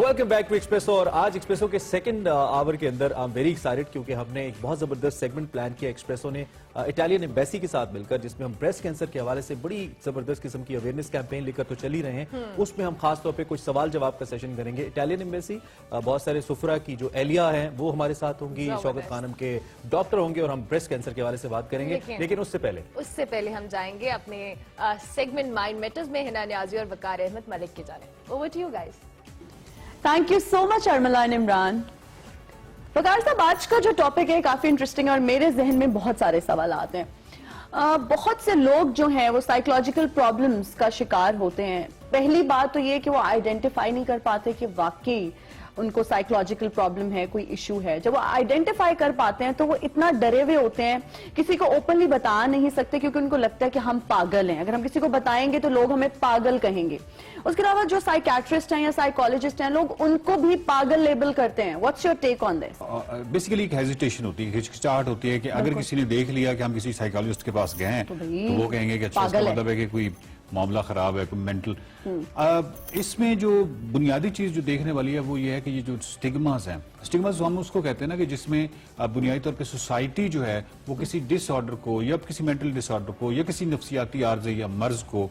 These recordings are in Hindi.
Welcome back to espresso. और आज एक्सप्रेसो के सेकंड आवर के अंदर आई एम वेरी एक्साइटेड क्योंकि हमने एक बहुत जबरदस्त सेगमेंट प्लान किया एक्सप्रेसो ने इटालियन एम्बेसी के साथ मिलकर, जिसमें हम ब्रेस्ट कैंसर के हवाले से बड़ी जबरदस्त किस्म की अवेयरनेस कैंपेन लेकर तो चल ही रहे हैं। उसमें हम खास तौर पे कुछ सवाल जवाब का सेशन करेंगे। इटालियन एम्बेसी बहुत सारे सुफरा की जो एलिया है वो हमारे साथ होंगी, शौकत खानम के डॉक्टर होंगे और हम ब्रेस्ट कैंसर के हवाले से बात करेंगे। लेकिन उससे पहले हम जाएंगे अपने सेगमेंट माइंड मैटर्स में हिना नियाजी और वकार अहमद मलिक के जाने। Over to you guys. Thank you so much Armala and Imran. Waqar साहब, आज का जो टॉपिक है काफी इंटरेस्टिंग है और मेरे जहन में बहुत सारे सवाल आते हैं। बहुत से लोग जो हैं वो साइकोलॉजिकल प्रॉब्लम्स का शिकार होते हैं। पहली बात तो ये कि वो आइडेंटिफाई नहीं कर पाते कि वाकई उनको साइकोलॉजिकल प्रॉब्लम है, कोई इशू है। जब वो आइडेंटिफाई कर पाते हैं तो वो इतना डरे हुए होते हैं, किसी को ओपनली बता नहीं सकते क्योंकि उनको लगता है कि हम पागल हैं। अगर हम किसी को बताएंगे तो लोग हमें पागल कहेंगे। उसके अलावा जो साइकियाट्रिस्ट हैं या साइकोलॉजिस्ट हैं, लोग उनको भी पागल लेबल करते हैं। What's your take on this? Basically एक हेजिटेशन होती है, हिचकिचाहट होती है कि अगर किसी ने देख लिया कि हम किसी साइकोलॉजिस्ट के पास गए हैं तो वो कहेंगे कि अच्छा, इसका मतलब है कि कोई मामला खराब है, कोई मेंटल। इसमें जो बुनियादी चीज जो देखने वाली है वो ये है कि ये जो स्टिग्मास हैं, स्टिग्मास हम उसको कहते हैं ना कि जिसमें बुनियादी तौर पे सोसाइटी जो है वो किसी डिसऑर्डर को या किसी मेंटल डिसऑर्डर को या किसी नफ्सियाती आर्जे या मर्ज को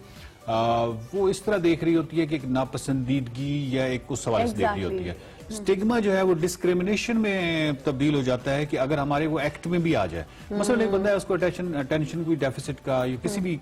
वो इस तरह देख रही होती है कि एक नापसंदीदगी या एक कुछ सवाल देख रही होती है। स्टिग्मा जो है वो डिस्क्रिमिनेशन में तब्दील हो जाता है कि अगर हमारे वो एक्ट में भी आ जाए। मसलन एक बंदा है, उसको अटेंशन कोई डेफिसिट का या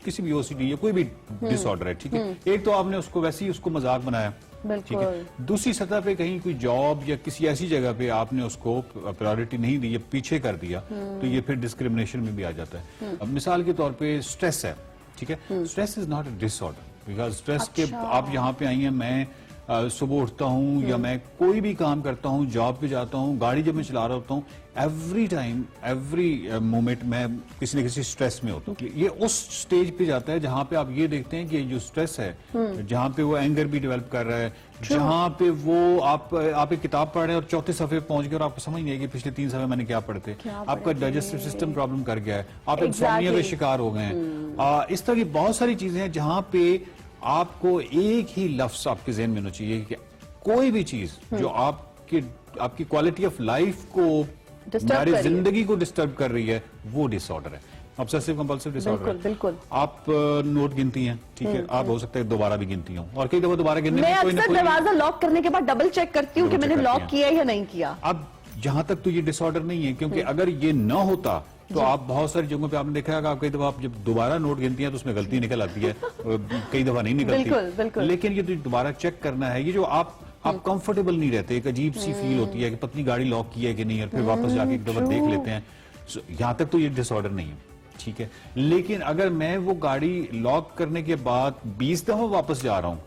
किसी भी ओसीडी या कोई भी डिसऑर्डर है, ठीक है। एक तो आपने उसको वैसे ही उसको मजाक बनाया, ठीक है। दूसरी सतह पे कहीं कोई जॉब या किसी ऐसी जगह पे आपने उसको प्रायोरिटी नहीं दी या पीछे कर दिया तो ये फिर डिस्क्रिमिनेशन में भी आ जाता है। अब मिसाल के तौर पे स्ट्रेस है, ठीक है। Stress is not a disorder because stress के आप यहाँ पे आई हैं, मैं सुबह उठता हूँ या मैं कोई भी काम करता हूँ, जॉब पे जाता हूँ, गाड़ी जब मैं चला रहा होता हूँ, एवरी टाइम एवरी मोमेंट मैं किसी न किसी स्ट्रेस में होता हूँ। ये उस स्टेज पे जाता है जहाँ पे आप ये देखते हैं कि जो स्ट्रेस है, जहाँ पे वो एंगर भी डेवलप कर रहा है, जहाँ पे वो आप एक किताब पढ़ रहे हैं और चौथे सफे पे पहुंच गए और आपको समझ नहीं है कि पिछले 3 सफे मैंने क्या पढ़े थे। आपका डाइजेस्टिव सिस्टम प्रॉब्लम कर गया है, आप इंसोम्निया का शिकार हो गए हैं। इस तरह की बहुत सारी चीजें हैं जहाँ पे आपको एक ही लफ्ज आपके ज़हन में होना चाहिए कि कोई भी चीज जो आपकी क्वालिटी ऑफ लाइफ को, हमारी जिंदगी को डिस्टर्ब कर रही है, वो डिसऑर्डर है, ऑब्सेसिव कंपल्सिव डिसऑर्डर है। बिल्कुल। आप नोट गिनती हैं, ठीक है, आप हो सकता है दोबारा भी गिनती हो और कई दफा दोबारा गिनने में कोई दरवाजा लॉक करने के बाद डबल चेक करती हूँ कि मैंने लॉक किया या नहीं किया। अब जहां तक तो ये डिसऑर्डर नहीं है, क्योंकि अगर ये न होता तो आप बहुत सारी जगहों पे आपने देखा है, कई दफा आप जब दोबारा नोट गिनती हैं तो उसमें गलती निकल आती है, कई दफा नहीं निकलती। लेकिन ये तो दोबारा चेक करना है, ये जो आप कंफर्टेबल नहीं रहते, एक अजीब सी फील होती है कि पत्नी गाड़ी लॉक की है कि नहीं, और फिर वापस जाके एक दफा देख लेते हैं। यहां तक तो ये डिसऑर्डर नहीं है, ठीक है। लेकिन अगर मैं वो गाड़ी लॉक करने के बाद 20 दफा वापस जा रहा हूं,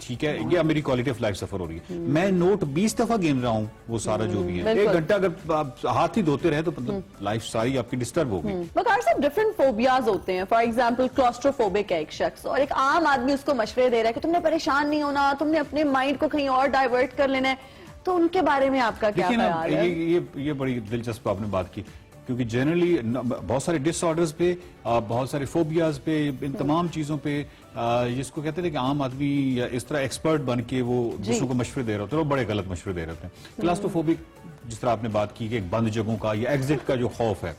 ठीक है, ये मेरी क्वालिटी ऑफ लाइफ सफर हो रही है। मैं नोट 20 दफा गिन रहा हूँ, वो सारा जो भी है, 1 घंटा अगर आप हाथ ही धोते रहे तो मतलब लाइफ सारी आपकी डिस्टर्ब होगी। वकार साहब, डिफरेंट फोबियाज होते हैं। फॉर एग्जांपल क्लॉस्ट्रोफोबिक है एक शख्स और एक आम आदमी उसको मशवरे दे रहा है कि तुमने परेशान नहीं होना, तुमने अपने माइंड को कहीं और डाइवर्ट कर लेना है, तो उनके बारे में आपका क्या ख्याल है? ये बड़ी दिलचस्प आपने बात की, क्योंकि जनरली बहुत सारे डिसऑर्डर्स पे, बहुत सारे फोबियाज पे, इन तमाम चीजों पे जिसको कहते हैं कि आम आदमी या इस तरह एक्सपर्ट बन के वो दूसरों को मशवरे दे रहे होते हैं, वो बड़े गलत मशवरे दे रहे होते हैं। क्लास्ट्रोफोबिक जिस तरह आपने बात की कि एक बंद जगहों का या एग्जिट का जो खौफ है,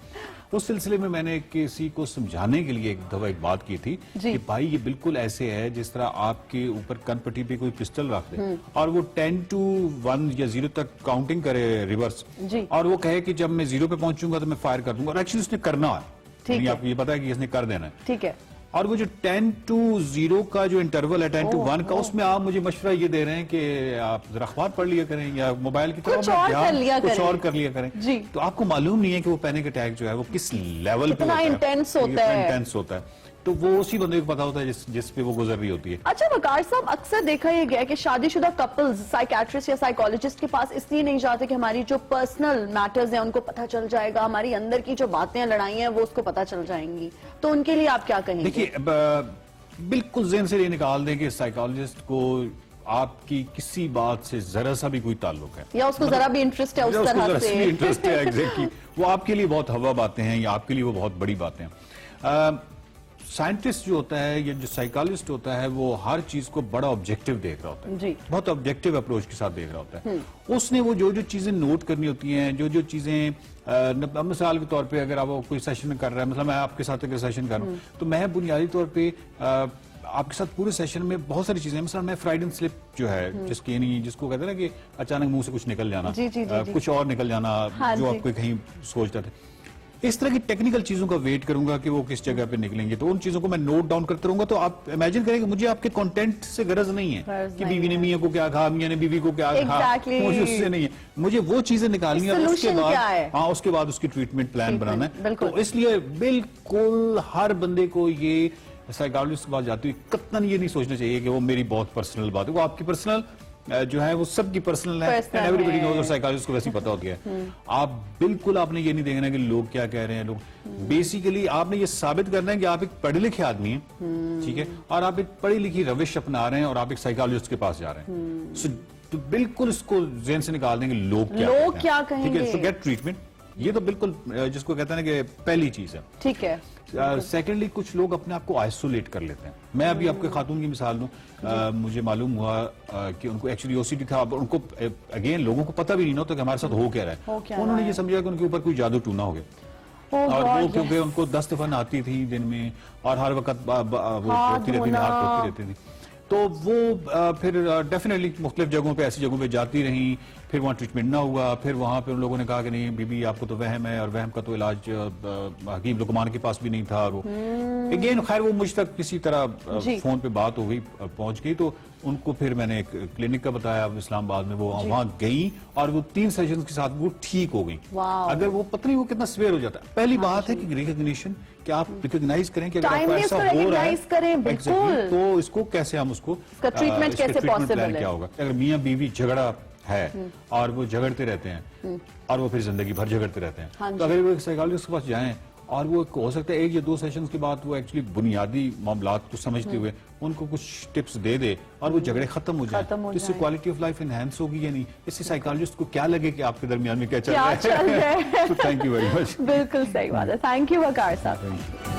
उस सिलसिले में मैंने किसी को समझाने के लिए एक दफा एक बात की थी कि भाई ये बिल्कुल ऐसे है जिस तरह आपके ऊपर कनपट्टी पे कोई पिस्टल रख दे और वो 10 to 1 या 0 तक काउंटिंग करे रिवर्स, और वो कहे कि जब मैं 0 पे पहुंचूंगा तो मैं फायर कर दूंगा, और एक्चुअली उसने करना है, आपको ये पता है कि इसने कर देना है, ठीक है। और वो जो 10 to 0 का जो इंटरवल है, 10 to 1 का, उसमें आप मुझे मशवरा ये दे रहे हैं कि आप जरा अखबार पढ़ लिया करें या मोबाइल की तरफ कुछ और कर लिया करें जी। तो आपको मालूम नहीं है कि वो पैनिक अटैक जो है वो किस लेवल पे इंटेंस होता है, तो वो उसी बंदे को पता होता है जिस पे वो गुजर रही होती है। अच्छा वकार साहब, अक्सर देखा ये गया कि शादीशुदा कपल्स साइकियाट्रिस्ट या साइकोलॉजिस्ट के पास इसलिए नहीं जाते कि हमारी जो पर्सनल मैटर्स हैं उनको पता चल जाएगा, हमारी अंदर की जो बातें लड़ाई हैं वो उसको पता चल जाएंगी, तो उनके लिए आप क्या कहेंगे? देखिए, बिल्कुल ज़हन से ये निकाल दें कि साइकोलॉजिस्ट को आपकी किसी बात से जरा सा भी कोई ताल्लुक है या उसको जरा भी इंटरेस्ट है उस तरह से इंटरेस्ट है एग्जैक्टली, वो आपके लिए बहुत हवा बातें हैं या आपके लिए वो बहुत बड़ी बातें हैं। साइंटिस्ट जो होता है या जो साइकोलॉजिस्ट होता है वो हर चीज को बड़ा ऑब्जेक्टिव देख रहा होता है जी। बहुत ऑब्जेक्टिव अप्रोच के साथ देख रहा होता है। उसने वो जो जो चीजें नोट करनी होती हैं, जो जो चीजें मिसाल के तौर पे अगर आप कोई सेशन कर रहा है, मतलब मैं आपके साथ अगर सेशन कर रहा हूँ तो मैं बुनियादी तौर पे आपके साथ पूरे सेशन में बहुत सारी चीजें, मिसाल मैं फ्राइड एंड स्लिप जो है जिसकी यानी जिसको कहते हैं ना कि अचानक मुंह से कुछ निकल जाना, जी, जी, जी, जी। कुछ और निकल जाना हाँ जो जी। आपको कहीं सोचते थे, इस तरह की टेक्निकल चीजों का वेट करूंगा कि वो किस जगह पे निकलेंगे, तो उन चीजों को मैं नोट डाउन करते रहूंगा। तो आप इमेजिन करें कि मुझे आपके कंटेंट से गरज नहीं है कि बीवी ने मियां को क्या कहा, मियां ने बीवी को क्या कहा, Exactly. मुझे उससे नहीं है, मुझे वो चीजें निकालनी है और उसके Solution बाद क्या है? हाँ उसके बाद उसकी ट्रीटमेंट प्लान बनाना है। बिल्कुल। तो इसलिए बिल्कुल हर बंदे को ये साइकोलॉजिस्ट के पास जाती हुई कतन ये नहीं सोचना चाहिए कि वो मेरी बहुत पर्सनल बात है, वो आपकी पर्सनल जो है वो सबकी पर्सनल है, Personal एवरीबॉडी है। नोज, और साइकोलॉजिस्ट को वैसे ही पता होती है। आप बिल्कुल आपने ये नहीं देखना कि लोग क्या कह रहे हैं, लोग बेसिकली आपने ये साबित करना है कि आप एक पढ़े लिखे आदमी हैं, ठीक है, और आप एक पढ़ी लिखी रविश अपना रहे हैं और आप एक साइकोलॉजिस्ट के पास जा रहे हैं। So, तो बिल्कुल इसको जेहन से निकाल देंगे लोग क्या लोग कहते हैं। क्या ठीक है, कहेंगे। सो गेट ट्रीटमेंट, ये तो बिल्कुल जिसको कहते हैं ना कि पहली चीज है। ठीक है। सेकेंडली कुछ लोग अपने आप को आइसोलेट कर लेते हैं। मैं अभी आपके खातून की मिसाल दूं, मुझे मालूम हुआ कि उनको एक्चुअली ओसीडी था, अब उनको अगेन लोगों को पता भी नहीं होता कि हमारे साथ हो क्या रहा हो है। क्या उन्होंने रहा ये है। समझा कि उनके ऊपर कोई जादू टूना हो गया Oh और God, वो क्योंकि yes. उनको 10 दफा नहाती थी दिन में और हर वक्त वो हाथ धोती रहती थी, धोना। हाथ धोती रहती थी, तो वो फिर डेफिनेटली मुख्तलिफ जगहों पे ऐसी जगहों पे जाती रही, फिर वहाँ ट्रीटमेंट ना हुआ, फिर वहाँ पे उन लोगों ने कहा कि नहीं बीबी आपको तो वहम है, और वहम का तो इलाज हकीम लुकमान के पास भी नहीं था। और वो अगेन खैर वो मुझ तक किसी तरह जी। फोन पे बात हो गई, पहुंच गई, तो उनको फिर मैंने एक क्लिनिक का बताया इस्लामाबाद में, वो वहाँ गई और वो 3 सेशन के साथ वो ठीक हो गई। वाह। अगर वो पता नहीं वो कितना सवेर हो जाता है। पहली बात है कि रिकॉग्निशन, कि आप रिकॉग्नाइज करें कि अगर आपको Timely ऐसा इसको हो रहा है, recognize करें, बिल्कुल। Exactly, तो इसको कैसे हम उसको इसका treatment इसका कैसे treatment possible plan है? क्या होगा। अगर मियाँ बीवी झगड़ा है और वो झगड़ते रहते हैं और वो फिर जिंदगी भर झगड़ते रहते हाँ हैं, जी। तो अगर वो एक साइकोलॉजिस्ट के पास जाएं और वो हो सकता है 1 या 2 सेशंस के बाद वो एक्चुअली बुनियादी मामलात को समझते हुए उनको कुछ टिप्स दे दे और वो झगड़े खत्म हो जाए, खत्म हो तो इससे जाएं। क्वालिटी ऑफ लाइफ एनहांस होगी या नहीं, इससे साइकोलॉजिस्ट को क्या लगे कि आपके दरमियान में क्या चल क्या रहा चल रहा है। है। Thank you very much. बिल्कुल सही बात है। थैंक यू वकार साहब। Thank you.